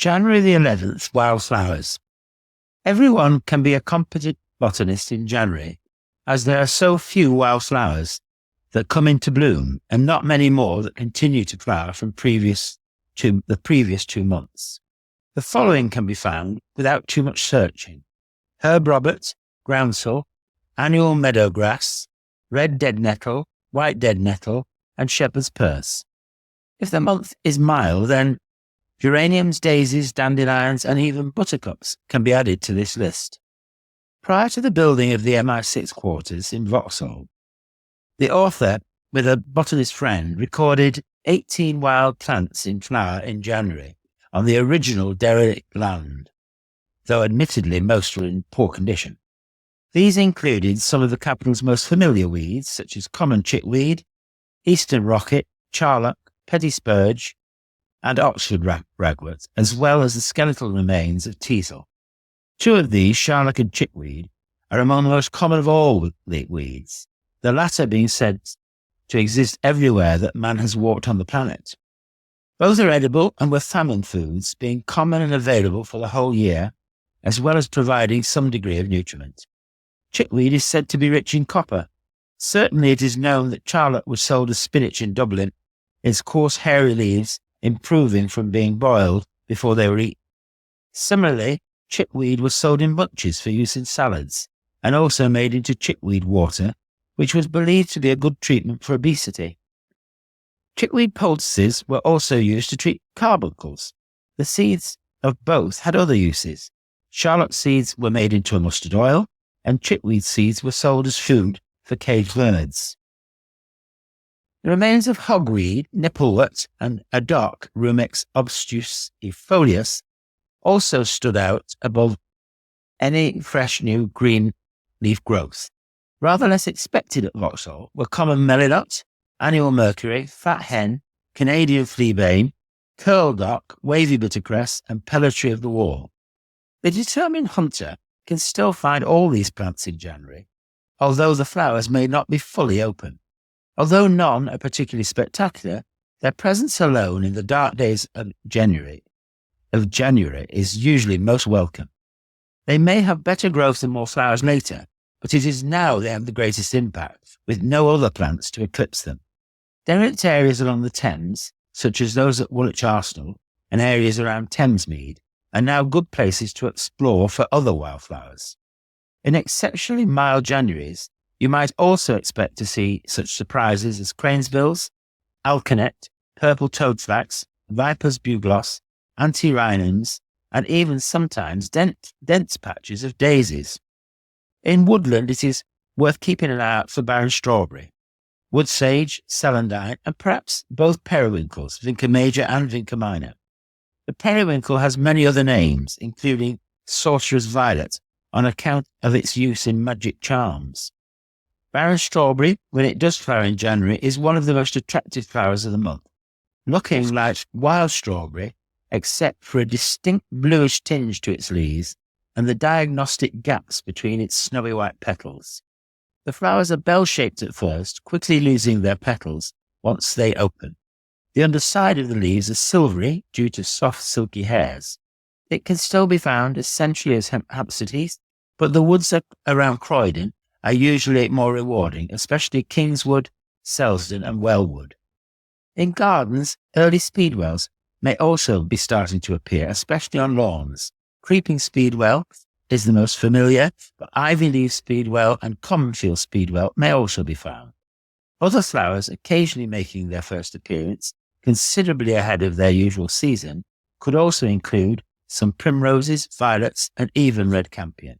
January the 11th, wildflowers. Everyone can be a competent botanist in January, as there are so few wildflowers that come into bloom and not many more that continue to flower from the previous 2 months. The following can be found without too much searching: herb robert, groundsel, annual meadow grass, red dead nettle, white dead nettle, and shepherd's purse. If the month is mild, then geraniums, daisies, dandelions, and even buttercups can be added to this list. Prior to the building of the MI6 quarters in Vauxhall, the author, with a botanist friend, recorded 18 wild plants in flower in January on the original derelict land, though admittedly most were in poor condition. These included some of the capital's most familiar weeds, such as common chickweed, eastern rocket, charlock, petty spurge, and Oxford ragwort, as well as the skeletal remains of teasel. 2 of these, charlock and chickweed, are among the most common of all weeds, the latter being said to exist everywhere that man has walked on the planet. Both are edible and were famine foods, being common and available for the whole year, as well as providing some degree of nutriment. Chickweed is said to be rich in copper. Certainly it is known that charlock was sold as spinach in Dublin, its coarse hairy leaves improving from being boiled before they were eaten. Similarly, chickweed was sold in bunches for use in salads, and also made into chickweed water, which was believed to be a good treatment for obesity. Chickweed poultices were also used to treat carbuncles. The seeds of both had other uses. Charlock seeds were made into a mustard oil, and chickweed seeds were sold as food for caged birds. The remains of hogweed, nipplewort, and adoc rumex obtusifolius also stood out above any fresh new green leaf growth. Rather less expected at Vauxhall were common melilot, annual mercury, fat hen, Canadian fleabane, curl dock, wavy bittercress, and pellitory of the wall. The determined hunter can still find all these plants in January, although the flowers may not be fully open. Although none are particularly spectacular, their presence alone in the dark days of January is usually most welcome. They may have better growth and more flowers later, but it is now they have the greatest impact, with no other plants to eclipse them. Derelict areas along the Thames, such as those at Woolwich Arsenal and areas around Thamesmead, are now good places to explore for other wildflowers. In exceptionally mild Januaries, you might also expect to see such surprises as cranesbills, alkanet, purple toadflax, viper's bugloss, antirrhinums, and even sometimes dense patches of daisies. In woodland, it is worth keeping an eye out for barren strawberry, wood sage, celandine, and perhaps both periwinkles, vinca major and vinca minor. The periwinkle has many other names, including sorcerer's violet, on account of its use in magic charms. Barren strawberry, when it does flower in January, is one of the most attractive flowers of the month, looking like wild strawberry, except for a distinct bluish tinge to its leaves and the diagnostic gaps between its snowy white petals. The flowers are bell-shaped at first, quickly losing their petals once they open. The underside of the leaves is silvery due to soft, silky hairs. It can still be found essentially as hampsides, but the woods around Croydon are usually more rewarding, especially Kingswood, Selsdon, and Wellwood. In gardens, early speedwells may also be starting to appear, especially on lawns. Creeping speedwell is the most familiar, but ivy-leaf speedwell and commonfield speedwell may also be found. Other flowers occasionally making their first appearance, considerably ahead of their usual season, could also include some primroses, violets, and even red campion.